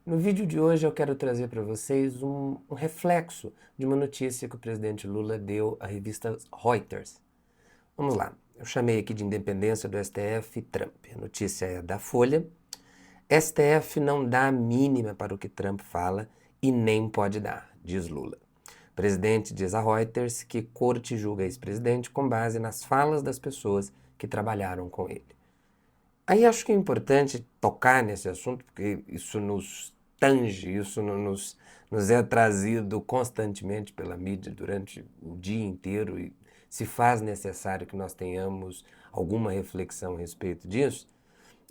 No vídeo de hoje eu quero trazer para vocês um reflexo de uma notícia que o presidente Lula deu à revista Reuters. Vamos lá, eu chamei aqui de independência do STF e Trump. A notícia é da Folha. STF não dá a mínima para o que Trump fala e nem pode dar, diz Lula. O presidente diz a Reuters que corte julga ex-presidente com base nas falas das pessoas que trabalharam com ele. Aí acho que é importante tocar nesse assunto, porque isso nos tange, isso nos é trazido constantemente pela mídia durante o dia inteiro e se faz necessário que nós tenhamos alguma reflexão a respeito disso.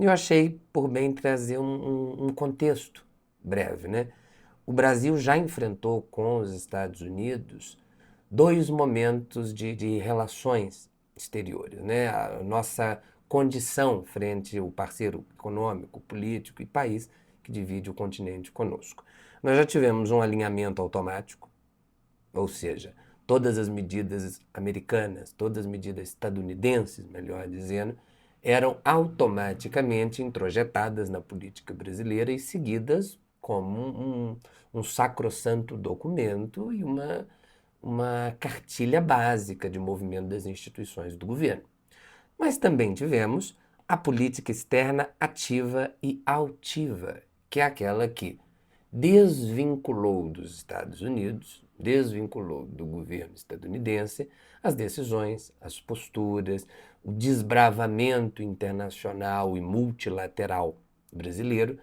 E eu achei por bem trazer um contexto breve, né? O Brasil já enfrentou com os Estados Unidos dois momentos de relações exteriores, né? A nossa condição frente ao parceiro econômico, político e país que divide o continente conosco. Nós já tivemos um alinhamento automático, ou seja, todas as medidas americanas, todas as medidas estadunidenses, melhor dizendo, eram automaticamente introjetadas na política brasileira e seguidas como um sacrossanto documento e uma cartilha básica de movimento das instituições do governo. Mas também tivemos a política externa ativa e altiva, que é aquela que desvinculou dos Estados Unidos, desvinculou do governo estadunidense as decisões, as posturas, o desbravamento internacional e multilateral brasileiro,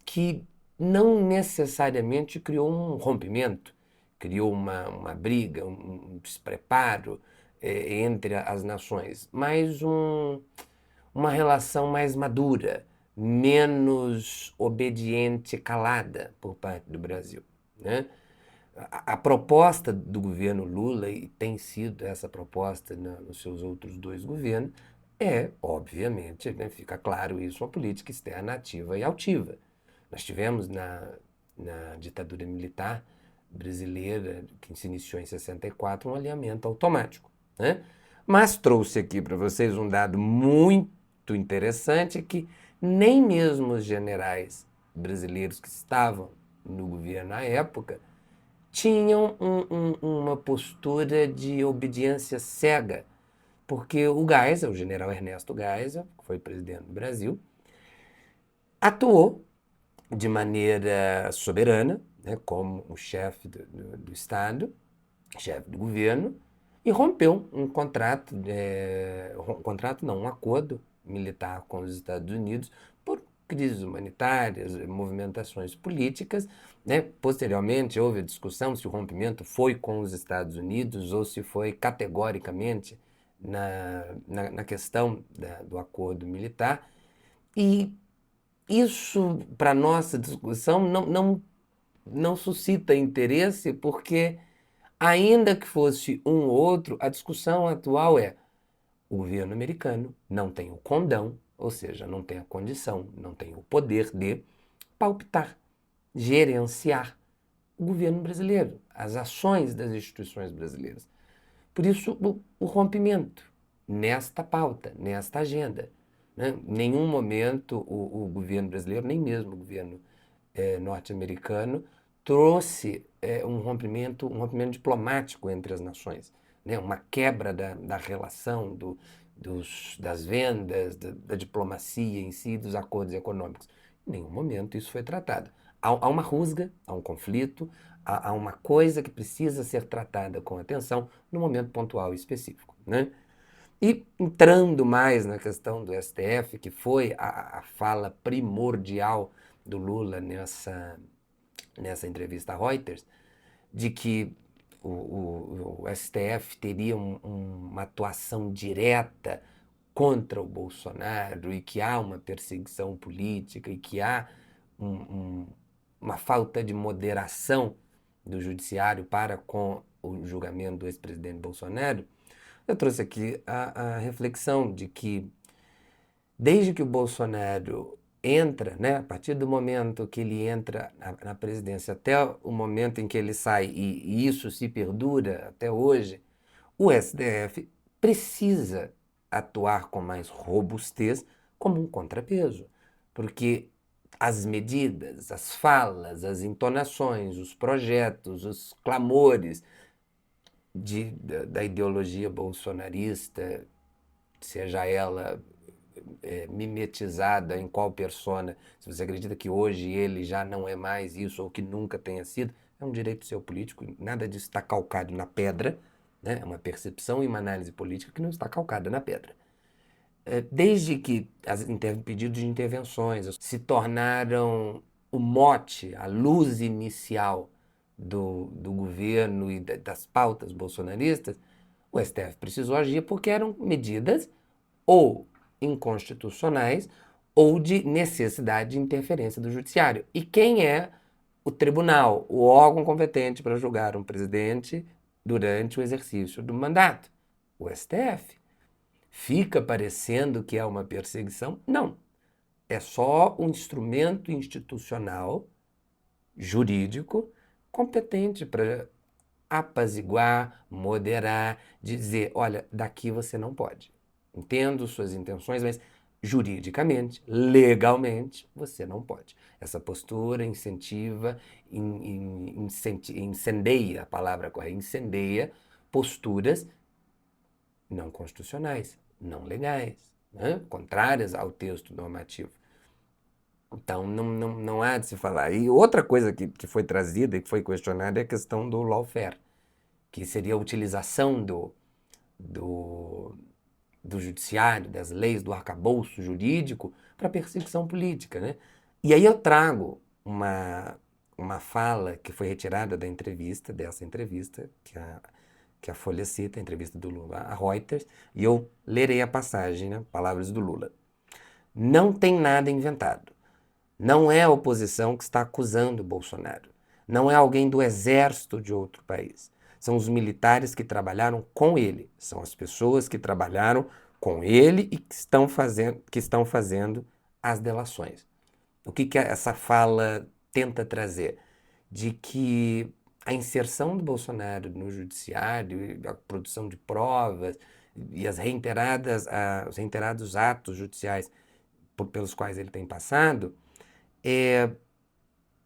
que não necessariamente criou um rompimento, criou uma briga, um despreparo entre as nações, mas uma relação mais madura, menos obediente, calada por parte do Brasil, né? A proposta do governo Lula, e tem sido essa proposta nos seus outros dois governos, é, obviamente, né, fica claro isso, uma política externa ativa e altiva. Nós tivemos na ditadura militar brasileira, que se iniciou em 64, um alinhamento automático, né? Mas trouxe aqui para vocês um dado muito interessante que nem mesmo os generais brasileiros que estavam no governo na época tinham uma postura de obediência cega, porque o Geisel, o general Ernesto Geisel, que foi presidente do Brasil, atuou de maneira soberana, né, como o chefe do Estado, chefe do governo, e rompeu um acordo militar com os Estados Unidos por crises humanitárias, movimentações políticas, né? Posteriormente houve a discussão se o rompimento foi com os Estados Unidos ou se foi categoricamente na questão do acordo militar. E isso, para nossa discussão, não suscita interesse, porque, ainda que fosse um ou outro, a discussão atual é: o governo americano não tem o condão, ou seja, não tem a condição, não tem o poder de palpitar, gerenciar o governo brasileiro, as ações das instituições brasileiras. Por isso, o rompimento nesta pauta, nesta agenda, né? Em nenhum momento o governo brasileiro, nem mesmo o governo norte-americano, trouxe um rompimento diplomático entre as nações, né? Uma quebra da relação, das vendas, da diplomacia em si, dos acordos econômicos. Em nenhum momento isso foi tratado. Há uma rusga, há um conflito, há uma coisa que precisa ser tratada com atenção no momento pontual e específico, né? E entrando mais na questão do STF, que foi a fala primordial do Lula nessa entrevista à Reuters, de que o STF teria uma atuação direta contra o Bolsonaro e que há uma perseguição política e que há um, um, uma falta de moderação do judiciário para com o julgamento do ex-presidente Bolsonaro, eu trouxe aqui a reflexão de que, desde que o Bolsonaro entra, né, a partir do momento que ele entra na presidência até o momento em que ele sai, e isso se perdura até hoje, o STF precisa atuar com mais robustez como um contrapeso, porque as medidas, as falas, as entonações, os projetos, os clamores da ideologia bolsonarista, seja ela mimetizada em qual persona, se você acredita que hoje ele já não é mais isso ou que nunca tenha sido, é um direito seu político, nada disso está calcado na pedra, né? É uma percepção e uma análise política que não está calcada na pedra. Desde que os pedidos de intervenções se tornaram o mote, a luz inicial do governo e das pautas bolsonaristas, o STF precisou agir porque eram medidas ou inconstitucionais ou de necessidade de interferência do judiciário. E quem é o tribunal, o órgão competente para julgar um presidente durante o exercício do mandato? O STF. Fica parecendo que é uma perseguição? Não. É só um instrumento institucional, jurídico, competente para apaziguar, moderar, dizer, olha, daqui você não pode. Entendo suas intenções, mas juridicamente, legalmente, você não pode. Essa postura incentiva, incendeia, a palavra correta, incendeia posturas não constitucionais, não legais, né? Contrárias ao texto normativo. Então, não há de se falar. E outra coisa que foi trazida e que foi questionada é a questão do lawfare, que seria a utilização do judiciário, das leis, do arcabouço jurídico para perseguição política, né? E aí eu trago uma fala que foi retirada dessa entrevista, que a Folha cita, a entrevista do Lula a Reuters, e eu lerei a passagem, né? Palavras do Lula. Não tem nada inventado. Não é a oposição que está acusando o Bolsonaro. Não é alguém do exército de outro país. São os militares que trabalharam com ele. São as pessoas que trabalharam com ele e que estão fazendo as delações. O que essa fala tenta trazer? De que a inserção do Bolsonaro no judiciário, a produção de provas e os reiterados atos judiciais pelos quais ele tem passado,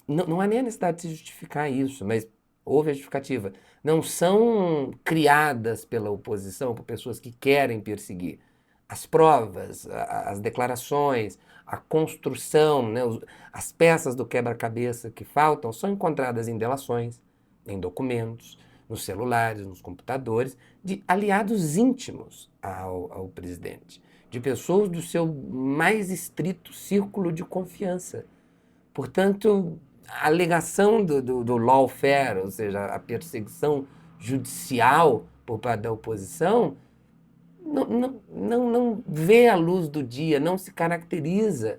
não há nem a necessidade de se justificar isso, mas houve a justificativa. Não são criadas pela oposição, por pessoas que querem perseguir. As provas, as declarações, a construção, né, as peças do quebra-cabeça que faltam são encontradas em delações, em documentos, nos celulares, nos computadores, de aliados íntimos ao presidente, de pessoas do seu mais estrito círculo de confiança. Portanto, a alegação do lawfare, ou seja, a perseguição judicial por parte da oposição, não vê a luz do dia, não se caracteriza,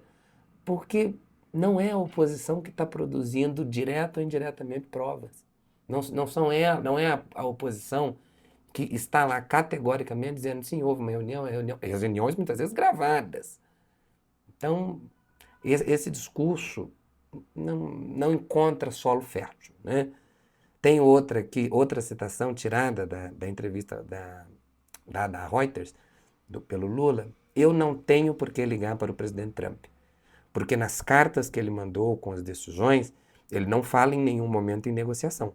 porque não é a oposição que está produzindo direto ou indiretamente provas. Não é a oposição que está lá categoricamente dizendo sim, houve uma reunião, e as reuniões muitas vezes gravadas. Então, esse discurso não encontra solo fértil, né? Tem outra citação tirada da entrevista da Reuters, pelo Lula. Eu não tenho por que ligar para o presidente Trump, porque nas cartas que ele mandou com as decisões, ele não fala em nenhum momento em negociação.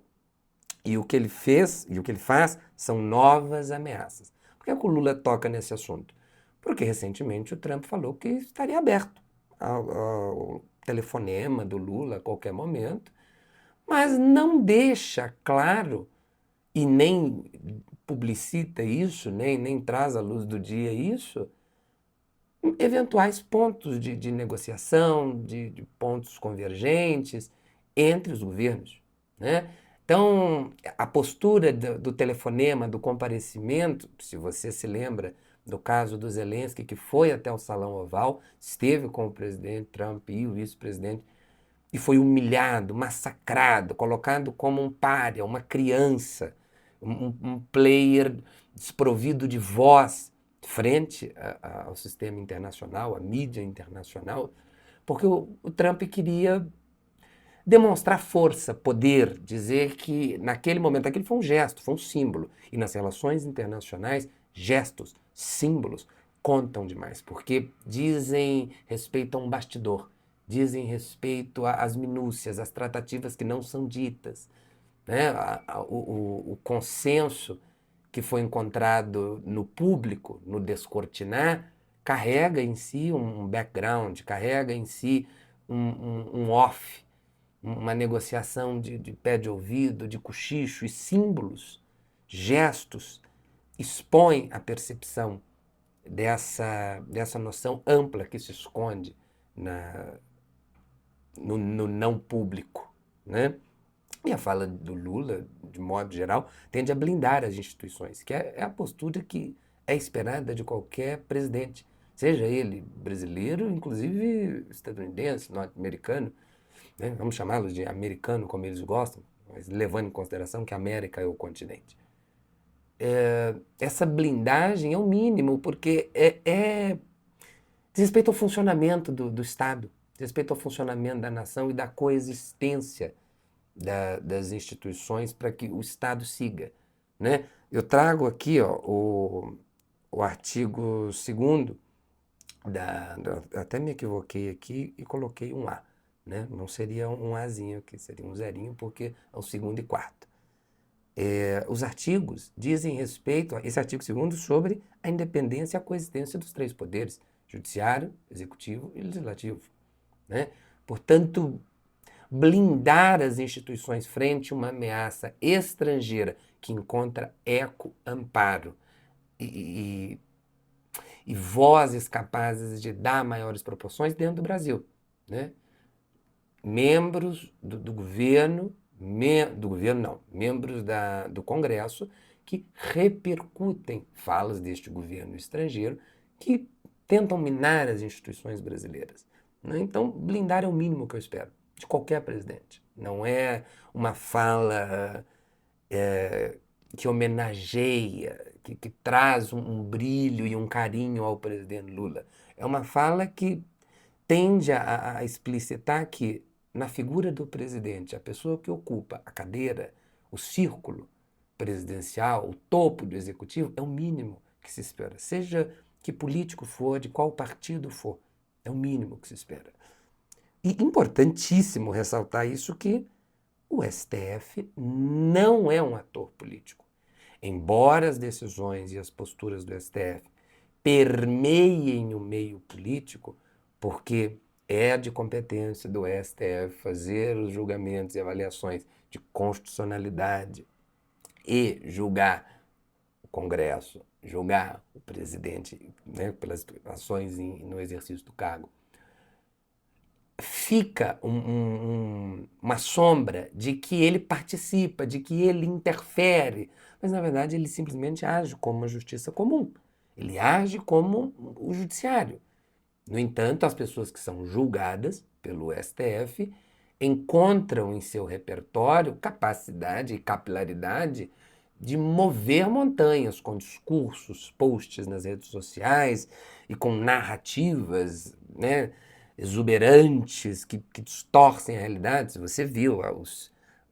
E o que ele fez e o que ele faz são novas ameaças. Por que o Lula toca nesse assunto? Porque recentemente o Trump falou que estaria aberto ao telefonema do Lula a qualquer momento, mas não deixa claro e nem publicita isso, nem traz à luz do dia isso, eventuais pontos de negociação, de pontos convergentes entre os governos, né? Então, a postura do telefonema, do comparecimento, se você se lembra do caso do Zelensky, que foi até o Salão Oval, esteve com o presidente Trump e o vice-presidente, e foi humilhado, massacrado, colocado como um pária, uma criança, um player desprovido de voz frente ao sistema internacional, à mídia internacional, porque o Trump queria demonstrar força, poder, dizer que naquele momento, aquele foi um gesto, foi um símbolo. E nas relações internacionais, gestos, símbolos contam demais, porque dizem respeito a um bastidor dizem respeito às minúcias, às tratativas que não são ditas, né? O consenso que foi encontrado no público, no descortinar, carrega em si um background, carrega em si um off, uma negociação de pé de ouvido, de cochicho e símbolos, gestos, expõe a percepção dessa noção ampla que se esconde no não público, né? E a fala do Lula, de modo geral, tende a blindar as instituições, que é a postura que é esperada de qualquer presidente, seja ele brasileiro, inclusive estadunidense, norte-americano, né? Vamos chamá-los de americano, como eles gostam, mas levando em consideração que a América é o continente. Essa blindagem é o mínimo, porque diz respeito ao funcionamento do Estado, diz respeito ao funcionamento da nação e da coexistência das instituições para que o Estado siga, né? Eu trago aqui, ó, o artigo 2º até me equivoquei aqui e coloquei um A, né? Não seria um Azinho aqui, seria um zerinho, porque é o 2º e 4º. Os artigos dizem respeito, esse artigo 2º, sobre a independência e a coexistência dos 3 poderes, judiciário, executivo e legislativo, né? Portanto, blindar as instituições frente a uma ameaça estrangeira que encontra eco, amparo e vozes capazes de dar maiores proporções dentro do Brasil, né? Membros do governo, membros do Congresso que repercutem falas deste governo estrangeiro que tentam minar as instituições brasileiras, né? Então, blindar é o mínimo que eu espero de qualquer presidente. Não é uma fala que homenageia, que traz um brilho e um carinho ao presidente Lula. É uma fala que tende a explicitar que, na figura do presidente, a pessoa que ocupa a cadeira, o círculo presidencial, o topo do executivo, é o mínimo que se espera. Seja que político for, de qual partido for, é o mínimo que se espera. E importantíssimo ressaltar isso, que o STF não é um ator político. Embora as decisões e as posturas do STF permeiem o meio político, porque é de competência do STF fazer os julgamentos e avaliações de constitucionalidade e julgar o Congresso, julgar o presidente, né, pelas ações no exercício do cargo. Fica uma sombra de que ele participa, de que ele interfere, mas na verdade ele simplesmente age como uma justiça comum. Ele age como o judiciário. No entanto, as pessoas que são julgadas pelo STF encontram em seu repertório capacidade e capilaridade de mover montanhas com discursos, posts nas redes sociais e com narrativas, né, exuberantes que distorcem a realidade. Se você viu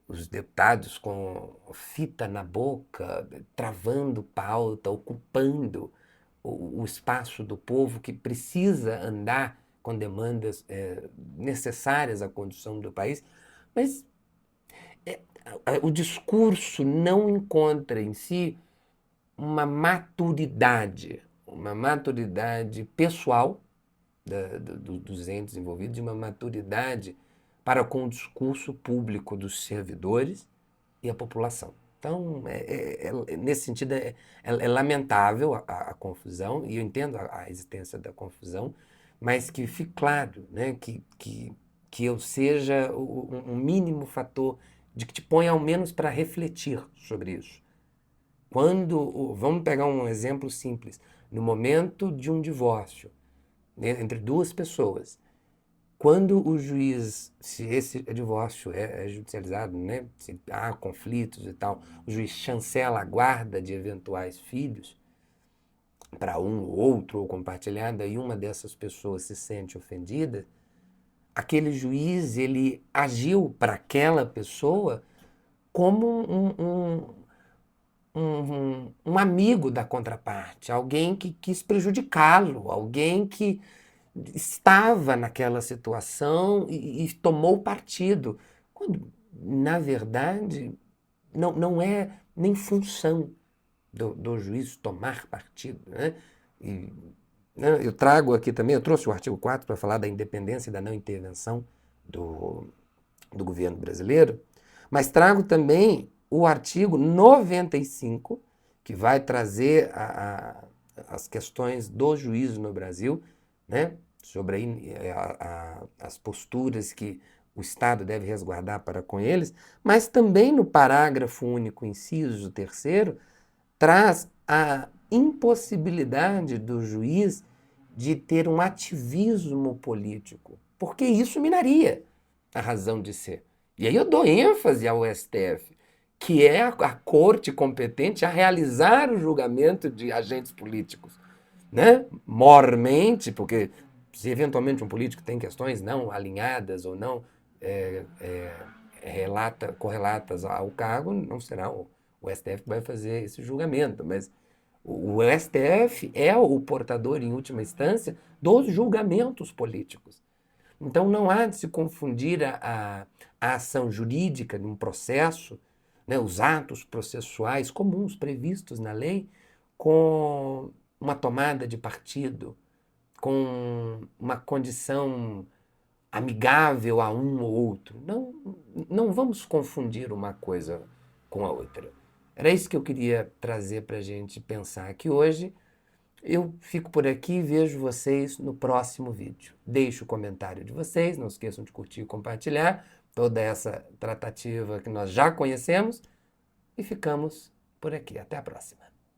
os deputados com fita na boca, travando pauta, ocupando o espaço do povo que precisa andar com demandas necessárias à condução do país, mas o discurso não encontra em si uma maturidade pessoal dos entes envolvidos, de uma maturidade para com o discurso público dos servidores e a população. Então, nesse sentido, é lamentável a confusão, e eu entendo a existência da confusão, mas que fique claro, né, que eu seja um mínimo fator de que te ponha ao menos para refletir sobre isso. Vamos pegar um exemplo simples, no momento de um divórcio, né, entre 2 pessoas, quando o juiz, se esse divórcio é judicializado, né, se há conflitos e tal, o juiz chancela a guarda de eventuais filhos para um ou outro ou compartilhada, e uma dessas pessoas se sente ofendida, aquele juiz, ele agiu para aquela pessoa como um amigo da contraparte, alguém que quis prejudicá-lo, alguém que estava naquela situação e tomou partido, quando, na verdade, não é nem função do juiz tomar partido, né? E, né, eu trago aqui também, eu trouxe o artigo 4 para falar da independência e da não intervenção do, do governo brasileiro, mas trago também o artigo 95, que vai trazer as questões do juízo no Brasil, né, sobre as posturas que o Estado deve resguardar para com eles, mas também no parágrafo único, inciso terceiro, traz a impossibilidade do juiz de ter um ativismo político, porque isso minaria a razão de ser. E aí eu dou ênfase ao STF, que é a corte competente a realizar o julgamento de agentes políticos, né? Mormente, porque se eventualmente um político tem questões não alinhadas ou não é, é, correlatas ao cargo, não será o STF que vai fazer esse julgamento, mas o STF é o portador, em última instância, dos julgamentos políticos. Então não há de se confundir a ação jurídica de um processo, né, os atos processuais comuns previstos na lei, com uma tomada de partido, com uma condição amigável a um ou outro. Não vamos confundir uma coisa com a outra. Era isso que eu queria trazer para a gente pensar aqui hoje. Eu fico por aqui e vejo vocês no próximo vídeo. Deixo o comentário de vocês, não esqueçam de curtir e compartilhar toda essa tratativa que nós já conhecemos e ficamos por aqui. Até a próxima.